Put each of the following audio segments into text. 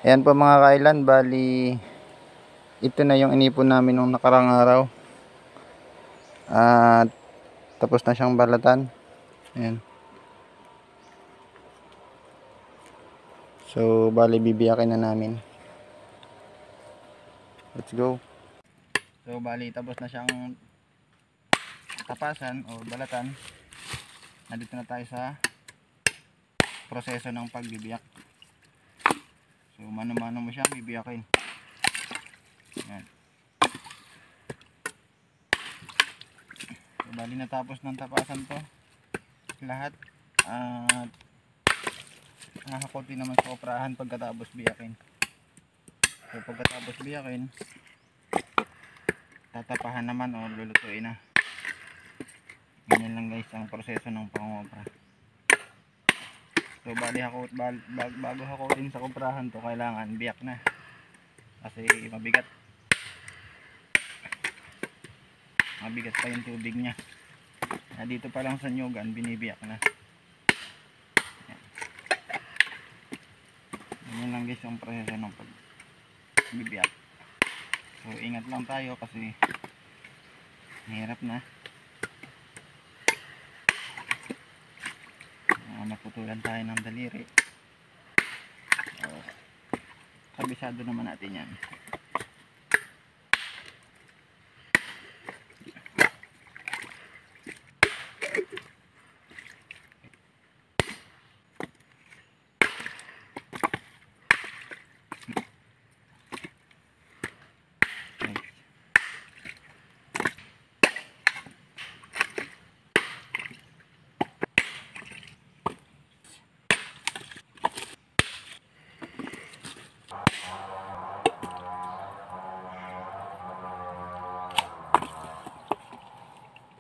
Ayan po mga kailan, bali ito na yung inipon namin nung nakarang araw. At tapos na siyang balatan. Ayan. So bali bibiyakin na namin. Let's go. So bali tapos na siyang tapasan o balatan. Nandito na tayo sa proseso ng pagbibiyak. So mano-mano mo siyang bibiyakin. Ayan. So bali natapos ng tapasan to lahat. At nakakunti naman sa oprahan pagkatapos biyakin. So pagkatapos biyakin, tatapahan naman o lulutuin na. Ganyan lang guys ang proseso ng pangopra. So bago hakutin sa koprahan to, kailangan biyak na kasi mabigat pa yung tubig nya. Dito pa lang sa nyugan binibiyak na. Ganyan lang guys ang proseso ng pagbibiyak. So ingat lang tayo kasi mahirap na. Naputulan tayo ng daliri. So, kabisado naman natin yan.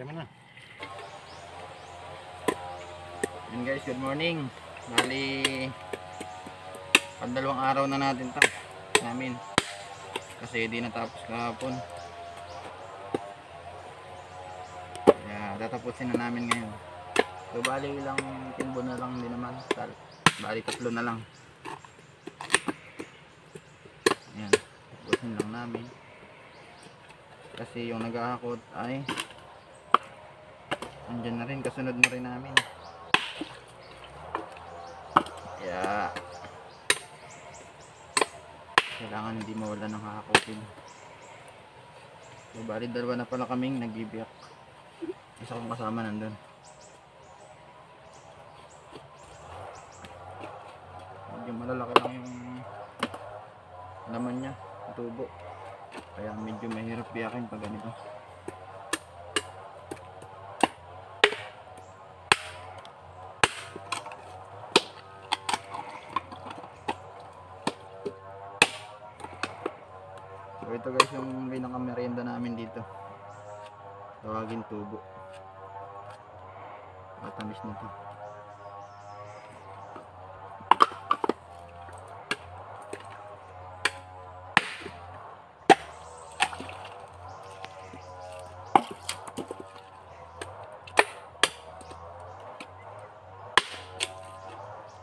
Tama na. Yun guys, good morning. Bali pandalawang araw na natin namin kasi di natapos kahapon. Kaya tatapusin na namin ngayon. So bali ilang timbo na lang din naman. Bali 3 na lang. Ayan, tapusin lang namin kasi yung naghahakot ay andyan na rin, kasunod na rin namin. Kaya kailangan hindi mawala ng hahakutin. So bali 2 na pala kaming nagbibiyak. Isa kong kasama nandun. Medyo malalaki lang yung laman nya, tubo. Kaya medyo mahirap biyakin pag ganito. So ito guys yung pinaka-merienda namin dito. Tawagin tubo. Matamis na to.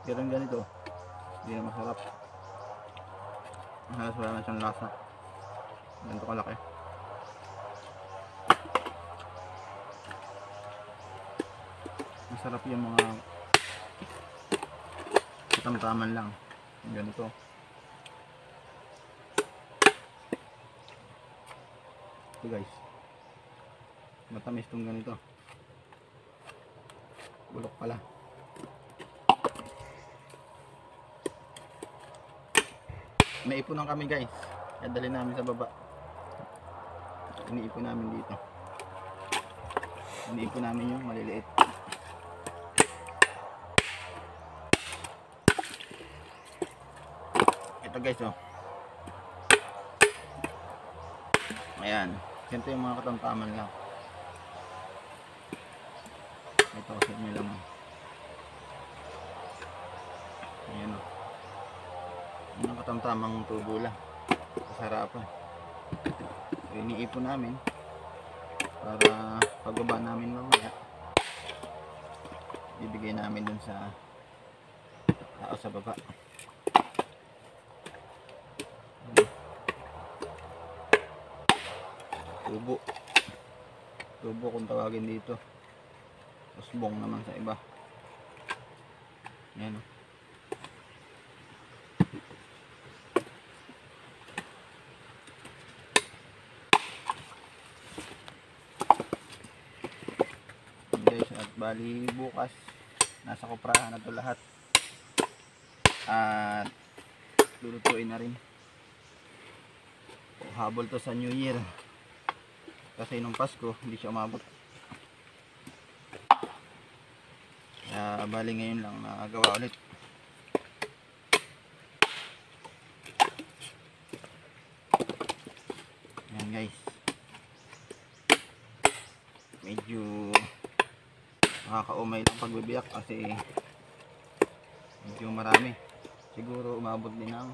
Pero ganito, hindi na masarap. Halos wala na siyang lasa. Ganito kalaki. Masarap yung mga katamtaman lang. Ganito. Ito guys. Matamis tong ganito. Bulok pala. May ipunan kami guys. Kaya dali namin sa baba. Iniipon namin dito. Iniipon namin yung maliliit. Ito guys oh. Ayan. Ganito yung mga katamtaman lang. Ito kasi nyo lang. Ayan oh. Yung katamtamang tubo lang. Kasarapan. So, iniipon namin para pagbaba namin mamaya ibigay namin dun sa tao sa baba. tubo. Tubo kung tawagin dito. Usbong naman sa iba. Yan. Guys, at bali bukas nasa kuprahan na to lahat. At lulutuin na rin. Habol to sa New Year. Kasi nung Pasko hindi siya umabot. Kaya bali ngayon lang nagawa ulit. Yan guys. Medyo nakakaumay lang pagbibiyak kasi medyo marami. Siguro umabot din ng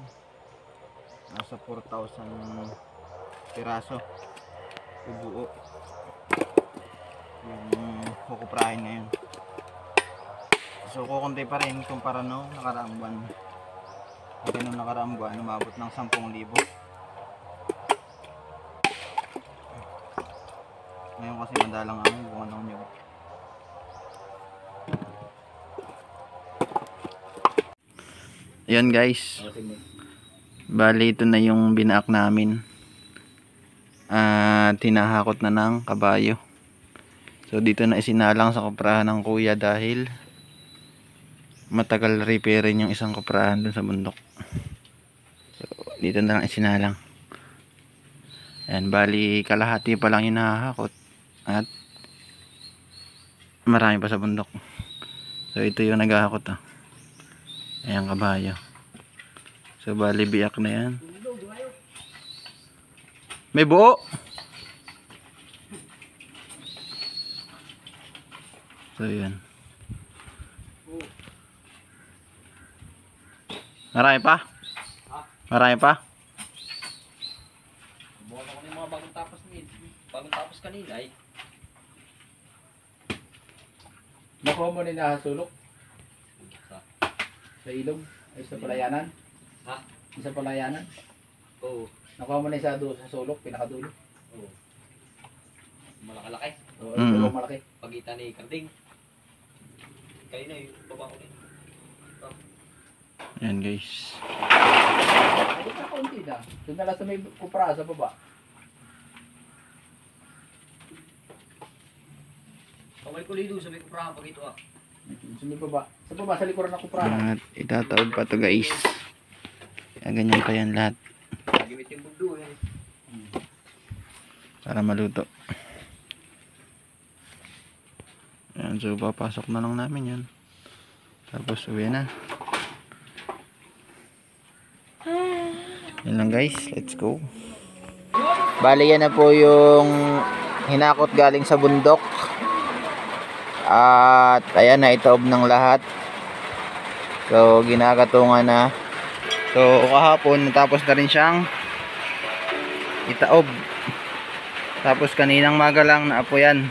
nasa 4,000 piraso buo yung kukuprahin ngayon. So kukunti pa rin kumpara nung nakaraang buwan. Kasi nung nakaraang buwan umabot ng 10,000. Ngayon kasi madalang ang bunga ng nyug. Ayan guys, bali ito na yung binaak namin at tinahakot na ng kabayo. So dito na isinalang sa kuprahan ng kuya dahil matagal repairin yung isang kuprahan dun sa bundok. So dito na lang isinalang. Ayan, bali kalahati pa lang yung nahahakot at marami pa sa bundok. So ito yung naghahakot. Ayan, kabayo. So bali biyak na yan. May buo. So yan. Marami pa? Marami pa? Buwan ako ng mga bagong tapos kanina ay. Nakuha mo na sulok sa ilog ay sa palayanan. Ha? Sa palayanan. Oo. Nakuha mo na sa sulok, pinakadulo. Oo. Malaki-laki. Oo, Mm. malaki. Pagitan ni Karding. Kanina yung baba ko din. Ayan guys. Ay, kaunti na. Doon na lang sa may kupra sa baba. Kawal ko lido sa may kuprahan pag ito ah. Sa may baba. Sa baba, sa likuran ng kupra. At itataob pa to guys. Kaya ganyan pa yan lahat Gimit yung bugdo eh. para maluto. Ayan, so papasok na lang namin yan. Tapos uwi na. Yan lang guys, let's go. Bali yan na po yung hinakot galing sa bundok. At ayan na, itaob ng lahat. So ginagatungan na. So kahapon natapos na rin siyang itaob. Tapos kaninang maga lang naapoyan.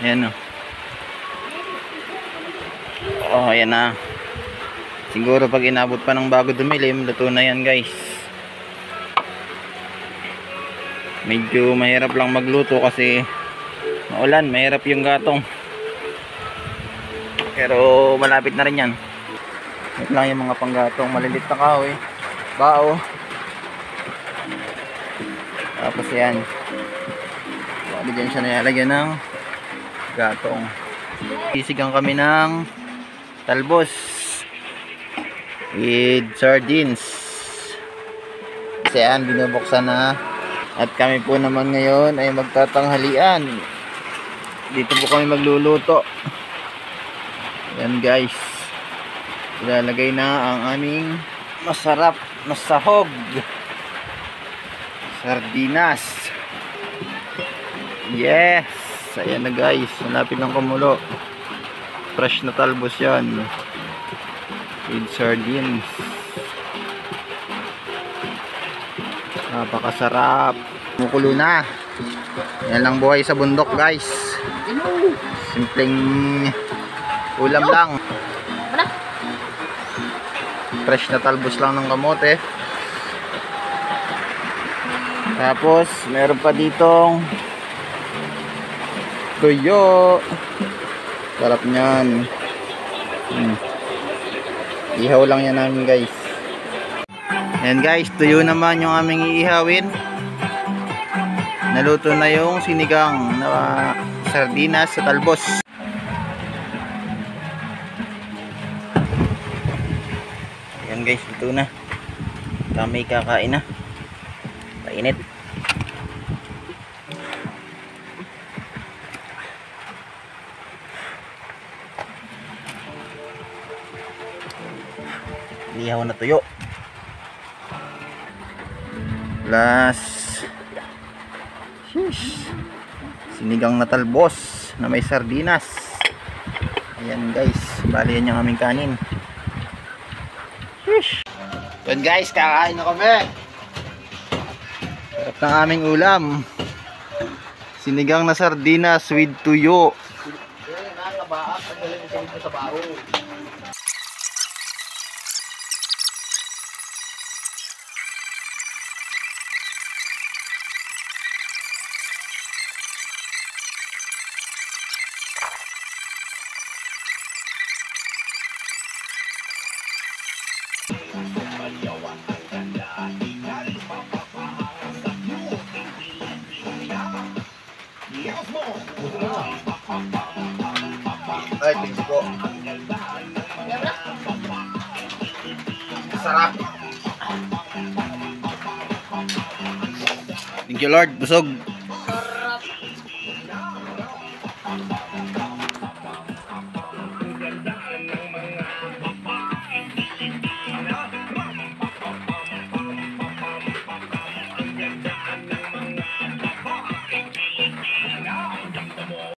Ayan o. Oh, ayan na. Siguro pag inabot pa ng bago dumilim, luto na yan guys. Medyo mahirap lang magluto kasi maulan, mahirap yung gatong. Pero malapit na rin yan. Ito lang yung mga panggatong, malilit na kahoy, bao. Tapos yan. Bali dyan siya nilalagyan ng gatong. Sisigang kami ng talbos with sardines. Kasi yan, binubuksan na. At kami po naman ngayon ay magtatanghalian. Dito po kami magluluto. Yan guys. Ilalagay na ang aming masarap na sahog. Sardinas. Yes. Ayan na guys. Malapit ng kumulo. Fresh na talbos yan. With sardines. Napakasarap. Mukulo na. Yan lang buhay sa bundok guys. Simpleng ulam lang. Fresh na talbos lang ng kamote. Tapos, meron pa ditong tuyo. Sarap niyan. Ihaw lang yan namin guys. Ayan guys, tuyo naman yung aming iihawin. Naluto na yung sinigang na sardinas sa talbos. Ayan guys, ito na. Kami kakain na. Painit. Ihaw na tuyo. Plus sinigang na talbos na may sardinas. Ayan guys, bali yan yung aming kanin. Ayan guys, kakain na kami. Sarap ng aming ulam. Sinigang na sardinas with tuyo. Nakakabaak. Ang galing sa sa baho. Ay, thanks po. Sarap. Thank you Lord, busog.